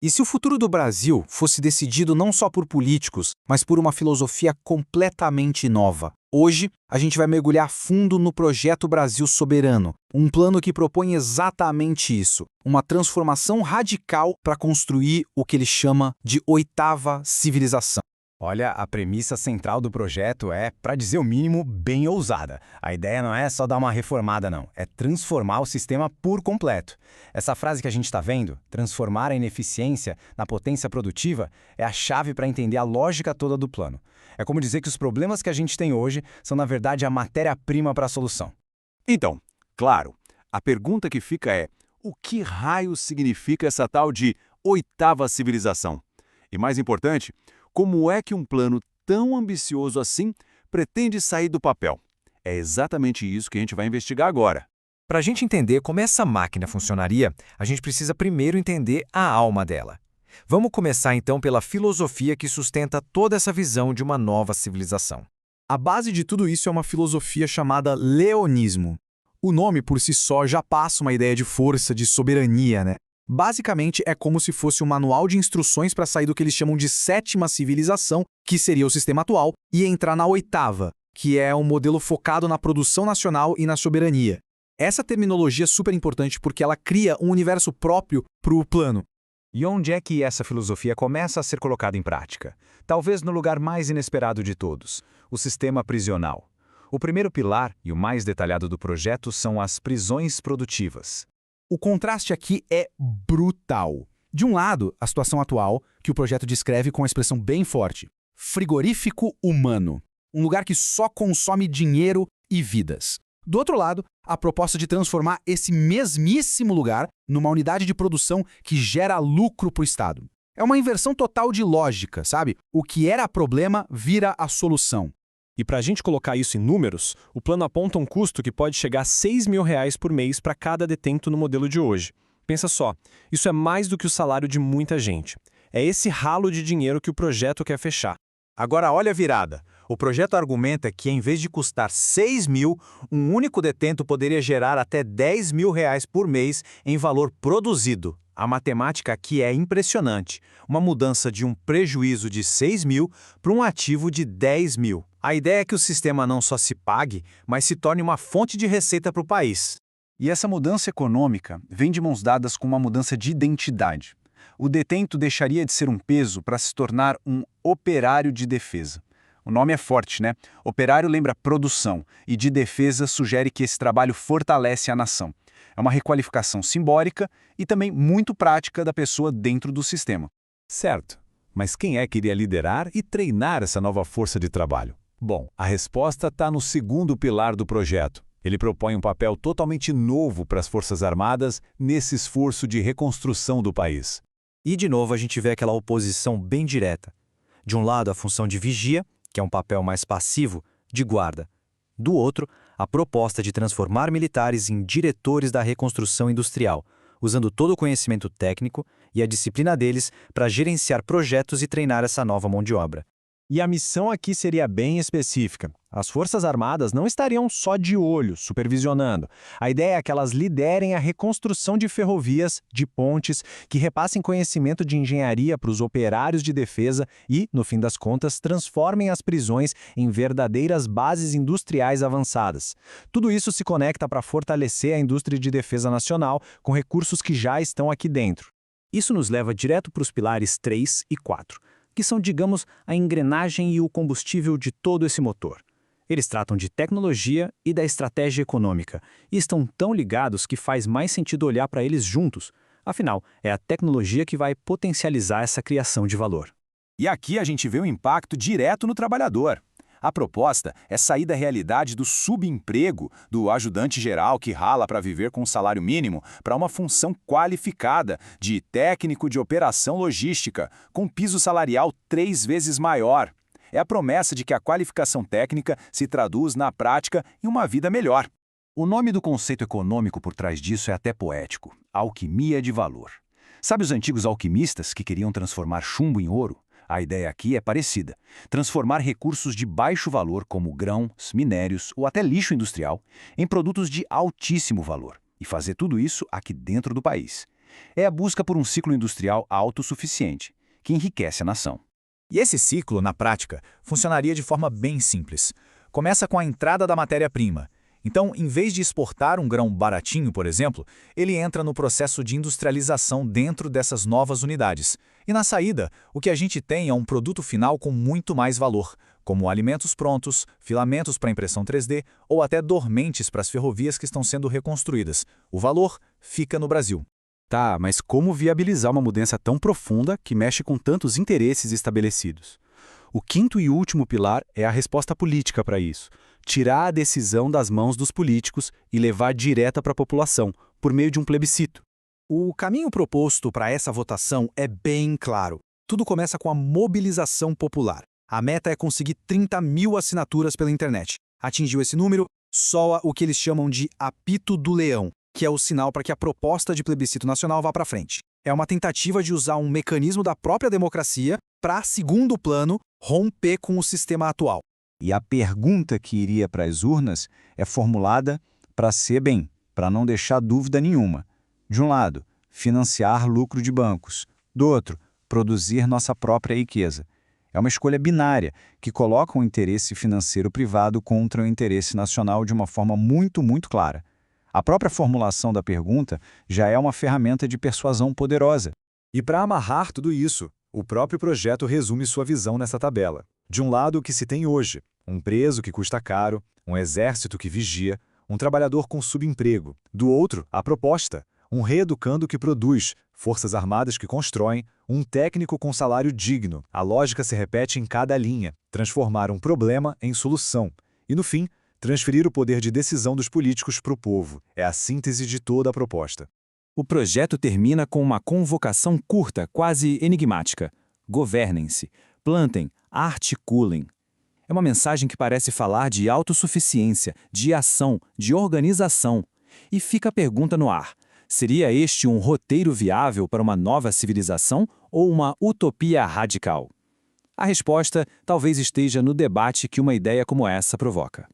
E se o futuro do Brasil fosse decidido não só por políticos, mas por uma filosofia completamente nova? Hoje, a gente vai mergulhar fundo no Projeto Brasil Soberano, um plano que propõe exatamente isso, uma transformação radical para construir o que ele chama de oitava civilização. Olha, a premissa central do projeto é, para dizer o mínimo, bem ousada. A ideia não é só dar uma reformada, não. É transformar o sistema por completo. Essa frase que a gente está vendo, transformar a ineficiência na potência produtiva, é a chave para entender a lógica toda do plano. É como dizer que os problemas que a gente tem hoje são, na verdade, a matéria-prima para a solução. Então, claro, a pergunta que fica é: o que raios significa essa tal de oitava civilização? E mais importante, como é que um plano tão ambicioso assim pretende sair do papel? É exatamente isso que a gente vai investigar agora. Para a gente entender como essa máquina funcionaria, a gente precisa primeiro entender a alma dela. Vamos começar então pela filosofia que sustenta toda essa visão de uma nova civilização. A base de tudo isso é uma filosofia chamada leonismo. O nome por si só já passa uma ideia de força, de soberania, né? Basicamente, é como se fosse um manual de instruções para sair do que eles chamam de sétima civilização, que seria o sistema atual, e entrar na oitava, que é um modelo focado na produção nacional e na soberania. Essa terminologia é super importante porque ela cria um universo próprio para o plano. E onde é que essa filosofia começa a ser colocada em prática? Talvez no lugar mais inesperado de todos, o sistema prisional. O primeiro pilar e o mais detalhado do projeto são as prisões produtivas. O contraste aqui é brutal. De um lado, a situação atual, que o projeto descreve com uma expressão bem forte: frigorífico humano, um lugar que só consome dinheiro e vidas. Do outro lado, a proposta de transformar esse mesmíssimo lugar numa unidade de produção que gera lucro para o Estado. É uma inversão total de lógica, sabe? O que era problema vira a solução. E para a gente colocar isso em números, o plano aponta um custo que pode chegar a R$ 6.000 por mês para cada detento no modelo de hoje. Pensa só, isso é mais do que o salário de muita gente. É esse ralo de dinheiro que o projeto quer fechar. Agora olha a virada. O projeto argumenta que, em vez de custar 6 mil, um único detento poderia gerar até R$ 10.000 por mês em valor produzido. A matemática aqui é impressionante. Uma mudança de um prejuízo de 6 mil para um ativo de 10 mil. A ideia é que o sistema não só se pague, mas se torne uma fonte de receita para o país. E essa mudança econômica vem de mãos dadas com uma mudança de identidade. O detento deixaria de ser um peso para se tornar um operário de defesa. O nome é forte, né? Operário lembra produção, e de defesa sugere que esse trabalho fortalece a nação. É uma requalificação simbólica e também muito prática da pessoa dentro do sistema. Certo, mas quem é que iria liderar e treinar essa nova força de trabalho? Bom, a resposta está no segundo pilar do projeto. Ele propõe um papel totalmente novo para as Forças Armadas nesse esforço de reconstrução do país. E de novo a gente vê aquela oposição bem direta. De um lado, a função de vigia, que é um papel mais passivo, de guarda. Do outro, a proposta de transformar militares em diretores da reconstrução industrial, usando todo o conhecimento técnico e a disciplina deles para gerenciar projetos e treinar essa nova mão de obra. E a missão aqui seria bem específica. As Forças Armadas não estariam só de olho, supervisionando. A ideia é que elas liderem a reconstrução de ferrovias, de pontes, que repassem conhecimento de engenharia para os operários de defesa e, no fim das contas, transformem as prisões em verdadeiras bases industriais avançadas. Tudo isso se conecta para fortalecer a indústria de defesa nacional com recursos que já estão aqui dentro. Isso nos leva direto para os pilares 3 e 4. Que são, digamos, a engrenagem e o combustível de todo esse motor. Eles tratam de tecnologia e da estratégia econômica, e estão tão ligados que faz mais sentido olhar para eles juntos. Afinal, é a tecnologia que vai potencializar essa criação de valor. E aqui a gente vê um impacto direto no trabalhador. A proposta é sair da realidade do subemprego, do ajudante geral que rala para viver com um salário mínimo, para uma função qualificada de técnico de operação logística, com piso salarial 3 vezes maior. É a promessa de que a qualificação técnica se traduz na prática em uma vida melhor. O nome do conceito econômico por trás disso é até poético: alquimia de valor. Sabe os antigos alquimistas que queriam transformar chumbo em ouro? A ideia aqui é parecida: transformar recursos de baixo valor, como grãos, minérios ou até lixo industrial, em produtos de altíssimo valor, e fazer tudo isso aqui dentro do país. É a busca por um ciclo industrial autossuficiente, que enriquece a nação. E esse ciclo, na prática, funcionaria de forma bem simples. Começa com a entrada da matéria-prima. Então, em vez de exportar um grão baratinho, por exemplo, ele entra no processo de industrialização dentro dessas novas unidades. E na saída, o que a gente tem é um produto final com muito mais valor, como alimentos prontos, filamentos para impressão 3D ou até dormentes para as ferrovias que estão sendo reconstruídas. O valor fica no Brasil. Tá, mas como viabilizar uma mudança tão profunda que mexe com tantos interesses estabelecidos? O quinto e último pilar é a resposta política para isso. Tirar a decisão das mãos dos políticos e levar direta para a população, por meio de um plebiscito. O caminho proposto para essa votação é bem claro. Tudo começa com a mobilização popular. A meta é conseguir 30 mil assinaturas pela internet. Atingiu esse número, soa o que eles chamam de apito do leão, que é o sinal para que a proposta de plebiscito nacional vá para frente. É uma tentativa de usar um mecanismo da própria democracia para, segundo plano, romper com o sistema atual. E a pergunta que iria para as urnas é formulada para ser para não deixar dúvida nenhuma. De um lado, financiar lucro de bancos. Do outro, produzir nossa própria riqueza. É uma escolha binária que coloca o interesse financeiro privado contra o interesse nacional de uma forma muito, muito clara. A própria formulação da pergunta já é uma ferramenta de persuasão poderosa. E para amarrar tudo isso, o próprio projeto resume sua visão nessa tabela. De um lado, o que se tem hoje: um preso que custa caro, um exército que vigia, um trabalhador com subemprego. Do outro, a proposta: um reeducando que produz, forças armadas que constroem, um técnico com salário digno. A lógica se repete em cada linha: transformar um problema em solução. E, no fim, transferir o poder de decisão dos políticos para o povo. É a síntese de toda a proposta. O projeto termina com uma convocação curta, quase enigmática. Governem-se, plantem, articulem. É uma mensagem que parece falar de autossuficiência, de ação, de organização. E fica a pergunta no ar: seria este um roteiro viável para uma nova civilização ou uma utopia radical? A resposta talvez esteja no debate que uma ideia como essa provoca.